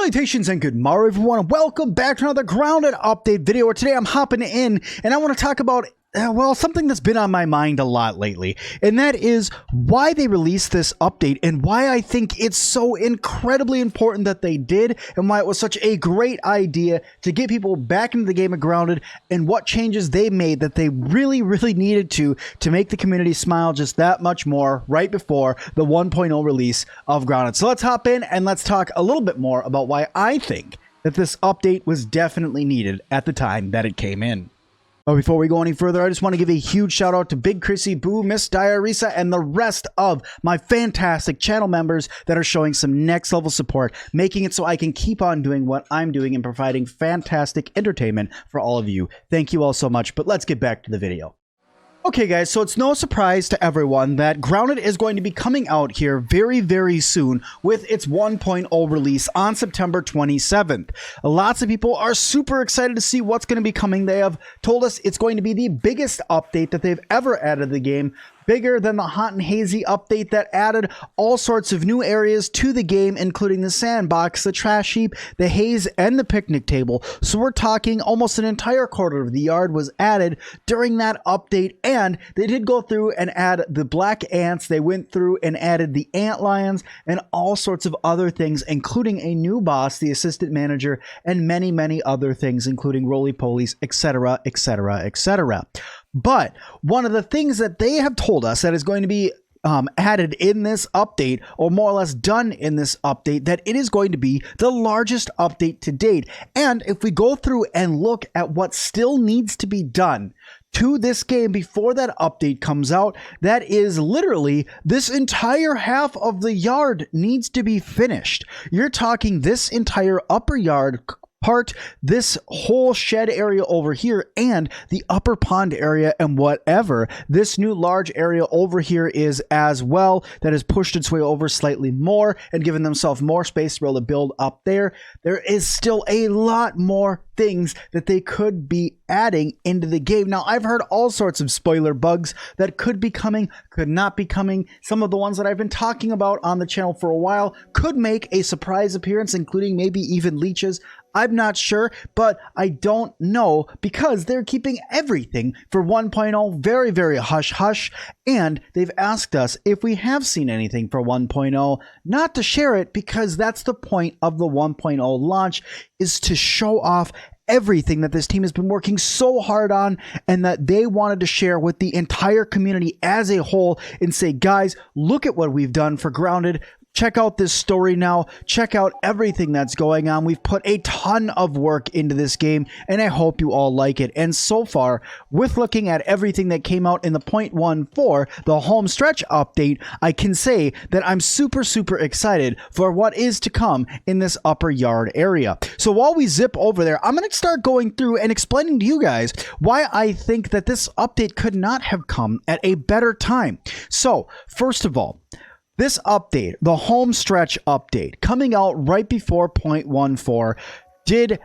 Salutations and good morrow everyone, and welcome back to another Grounded update video where today I'm hopping in and I want to talk about well, something that's been on my mind a lot lately, and that is why they released this update and why I think it's so incredibly important that they did, and why it was such a great idea to get people back into the game of Grounded, and what changes they made that they really needed to make the community smile just that much more right before the 1.0 release of Grounded. So let's hop in and let's talk a little bit more about why I think that this update was definitely needed at the time that it came in. But before we go any further, I just want to give a huge shout out to Big Chrissy, Boo, Miss Diarisa, and the rest of my fantastic channel members that are showing some next level support, making it so I can keep on doing what I'm doing and providing fantastic entertainment for all of you. Thank you all so much, but let's get back to the video. Okay guys, so it's no surprise to everyone that Grounded is going to be coming out here very soon with its 1.0 release on September 27th. Lots of people are super excited to see what's going to be coming. They have told us it's going to be the biggest update that they've ever added to the game. Bigger than the Hot and Hazy update that added all sorts of new areas to the game, including the sandbox, the trash heap, the haze, and the picnic table. So we're talking almost an entire quarter of the yard was added during that update, and they did go through and add the black ants. They went through and added the ant lions and all sorts of other things, including a new boss, the assistant manager, and many other things, including roly-polies, etc. But one of the things that they have told us that is going to be added in this update, or more or less done in this update, that it is going to be the largest update to date. And if we go through and look at what still needs to be done to this game before that update comes out, that is literally this entire half of the yard needs to be finished. You're talking this entire upper yard part, this whole shed area over here, and the upper pond area, and whatever this new large area over here is as well, that has pushed its way over slightly more and given themselves more space to be able to build up there. There is still a lot more things that they could be adding into the game. Now, I've heard all sorts of spoiler bugs that could be coming, could not be coming. Some of the ones that I've been talking about on the channel for a while could make a surprise appearance, including maybe even leeches. I'm not sure, but I don't know, because they're keeping everything for 1.0 very hush-hush, and they've asked us if we have seen anything for 1.0 not to share it, because that's the point of the 1.0 launch, is to show off everything that this team has been working so hard on and that they wanted to share with the entire community as a whole and say, guys, look at what we've done for Grounded. Check out this story now. Check out everything that's going on. We've put a ton of work into this game, and I hope you all like it. And so far, with looking at everything that came out in the 0.14, the home stretch update, I can say that I'm super excited for what is to come in this upper yard area. So while we zip over there, I'm going to start going through and explaining to you guys why I think that this update could not have come at a better time. So, first of all, this update, the home stretch update, coming out right before 0.14, did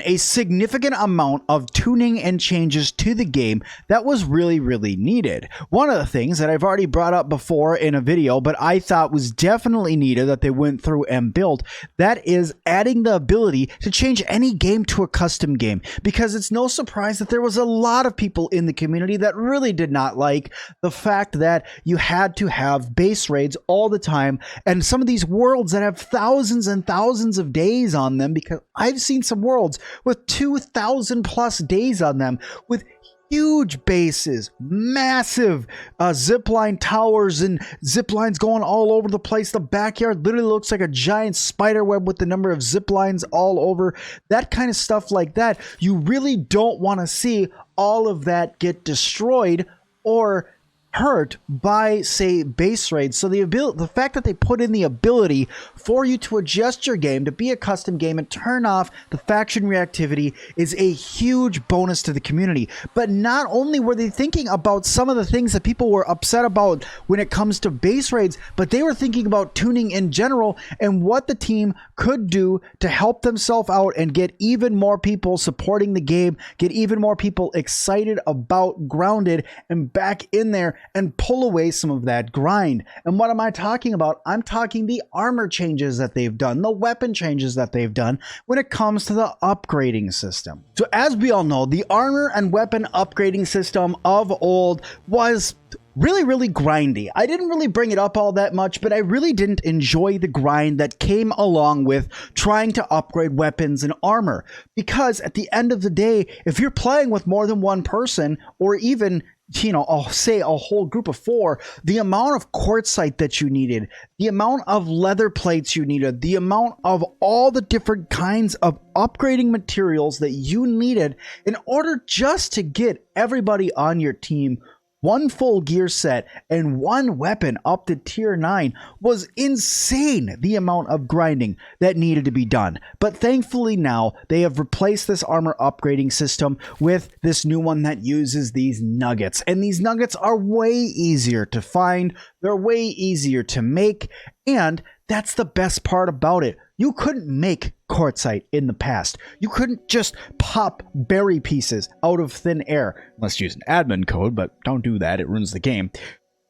a significant amount of tuning and changes to the game that was really needed. One of the things that I've already brought up before in a video, but I thought was definitely needed that they went through and built, that is adding the ability to change any game to a custom game, because it's no surprise that there was a lot of people in the community that really did not like the fact that you had to have base raids all the time, and some of these worlds that have thousands and thousands of days on them, because I've seen some worlds with 2,000 plus days on them, with huge bases, massive zipline towers, and zip lines going all over the place. The backyard literally looks like a giant spider web with the number of zip lines all over. That kind of stuff like that, you really don't want to see all of that get destroyed or hurt by, say, base raids. So the fact that they put in the ability for you to adjust your game to be a custom game and turn off the faction reactivity is a huge bonus to the community. But not only were they thinking about some of the things that people were upset about when it comes to base raids, but they were thinking about tuning in general and what the team could do to help themselves out and get even more people supporting the game, get even more people excited about Grounded and back in there and pull away some of that grind. And what am I talking about? I'm talking the armor changes that they've done, the weapon changes that they've done when it comes to the upgrading system. So as we all know, the armor and weapon upgrading system of old was really grindy. I didn't really bring it up all that much, but I really didn't enjoy the grind that came along with trying to upgrade weapons and armor. Because at the end of the day, if you're playing with more than one person, or even, you know, I'll say a whole group of 4, the amount of quartzite that you needed, the amount of leather plates you needed, the amount of all the different kinds of upgrading materials that you needed in order just to get everybody on your team one full gear set and one weapon up to tier 9 was insane, the amount of grinding that needed to be done. But thankfully now they have replaced this armor upgrading system with this new one that uses these nuggets. And these nuggets are way easier to find, they're way easier to make, and that's the best part about it. You couldn't make quartzite in the past. You couldn't just pop berry pieces out of thin air, unless you use an admin code, but don't do that, it ruins the game.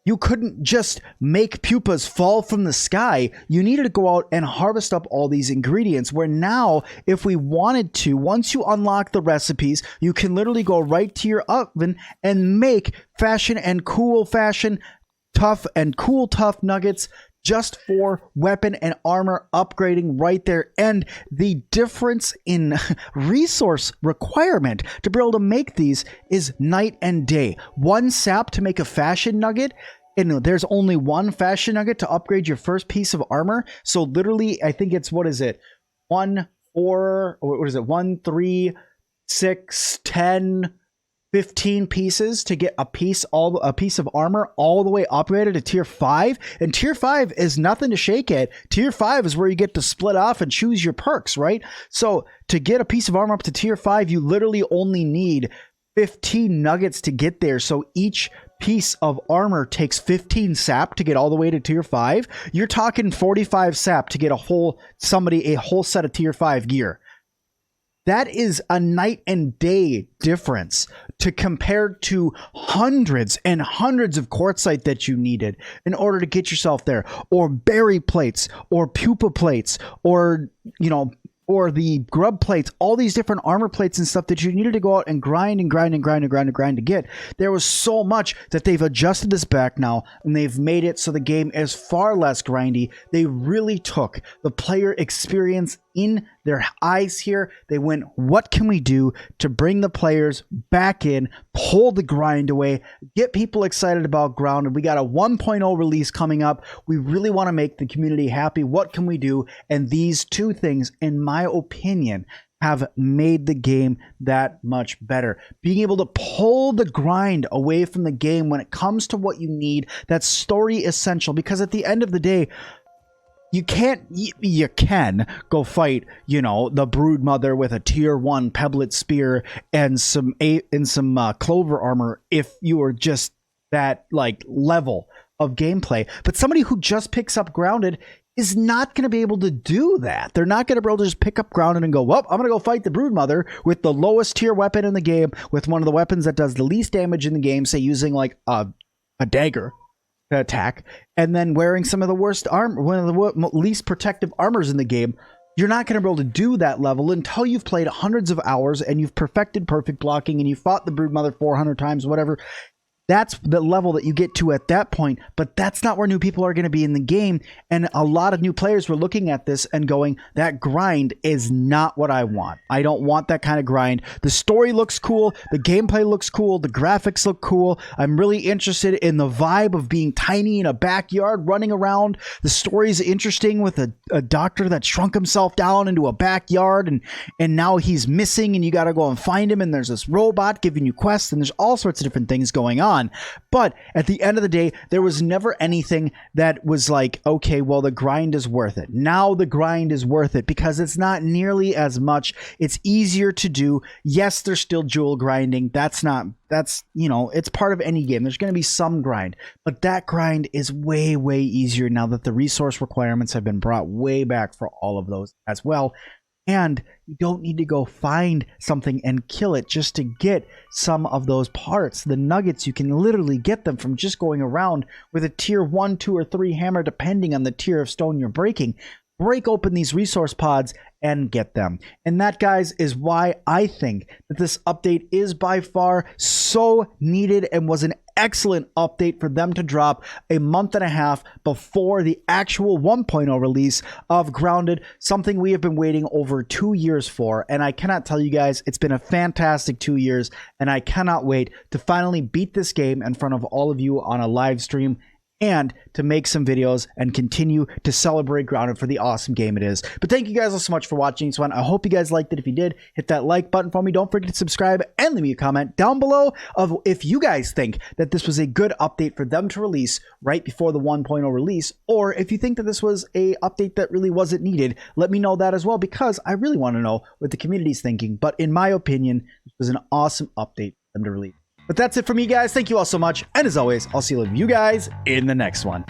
You couldn't just make pupas fall from the sky. You needed to go out and harvest up all these ingredients, where now, if we wanted to, once you unlock the recipes, you can literally go right to your oven and make fashion and cool fashion, tough and cool tough nuggets, just for weapon and armor upgrading right there. And the difference in resource requirement to be able to make these is night and day. 1 sap to make a fashion nugget, and there's only 1 fashion nugget to upgrade your first piece of armor. So literally, I think it's, what is it? 1, 4, what is it? 1, 3, 6, 10, 15 pieces to get a piece of armor all the way upgraded to tier 5. And tier 5 is nothing to shake at. Tier 5 is where you get to split off and choose your perks, right? So to get a piece of armor up to tier 5, you literally only need 15 nuggets to get there. So each piece of armor takes 15 sap to get all the way to tier 5. You're talking 45 sap to get a whole set of tier 5 gear. That is a night and day difference to compare to hundreds and hundreds of quartzite that you needed in order to get yourself there, or berry plates, or pupa plates, or, you know, or the grub plates, all these different armor plates and stuff that you needed to go out and grind to get. There was so much that they've adjusted this back now, and they've made it so the game is far less grindy. They really took the player experience in their eyes here. They went, what can we do to bring the players back in, pull the grind away, get people excited about Grounded? We got a 1.0 release coming up. We really want to make the community happy. What can we do? And these two things, in my opinion, have made the game that much better. Being able to pull the grind away from the game when it comes to what you need, that's story essential, because at the end of the day, you can go fight, you know, the Brood Mother with a tier 1 pebblet spear and some clover armor if you were just that like level of gameplay. But somebody who just picks up Grounded is not going to be able to do that. They're not going to be able to just pick up Grounded and go, well, I'm going to go fight the Brood Mother with the lowest tier weapon in the game, with one of the weapons that does the least damage in the game, say using like a dagger attack, and then wearing some of the worst armor, one of the least protective armors in the game. You're not going to be able to do that level until you've played hundreds of hours and you've perfected perfect blocking and you fought the Brood Mother 400 times, whatever. That's the level that you get to at that point, but that's not where new people are going to be in the game. And a lot of new players were looking at this and going, that grind is not what I want. I don't want that kind of grind. The story looks cool. The gameplay looks cool. The graphics look cool. I'm really interested in the vibe of being tiny in a backyard running around. The story is interesting with a doctor that shrunk himself down into a backyard and now he's missing and you got to go and find him. And there's this robot giving you quests and there's all sorts of different things going on. But at the end of the day, there was never anything that was like, okay, well, the grind is worth it. Now the grind is worth it because it's not nearly as much. It's easier to do. Yes, there's still jewel grinding. That's, you know, it's part of any game. There's going to be some grind, but that grind is way, way easier now that the resource requirements have been brought way back for all of those as well. And you don't need to go find something and kill it just to get some of those parts. The nuggets, you can literally get them from just going around with a tier 1, 2, or 3 hammer, depending on the tier of stone you're breaking. Break open these resource pods and get them. And that, guys, is why I think that this update is by far so needed and was an excellent update for them to drop a month and a half before the actual 1.0 release of Grounded, something we have been waiting over 2 years for. And I cannot tell you guys, it's been a fantastic 2 years, and I cannot wait to finally beat this game in front of all of you on a live stream and to make some videos and continue to celebrate Grounded for the awesome game it is. But thank you guys all so much for watching this one. I hope you guys liked it. If you did, hit that like button for me. Don't forget to subscribe and leave me a comment down below of if you guys think that this was a good update for them to release right before the 1.0 release, or if you think that this was a update that really wasn't needed. Let me know that as well, because I really want to know what the community's thinking. But in my opinion, this was an awesome update for them to release. But that's it for me, guys. Thank you all so much. And as always, I'll see you guys in the next one.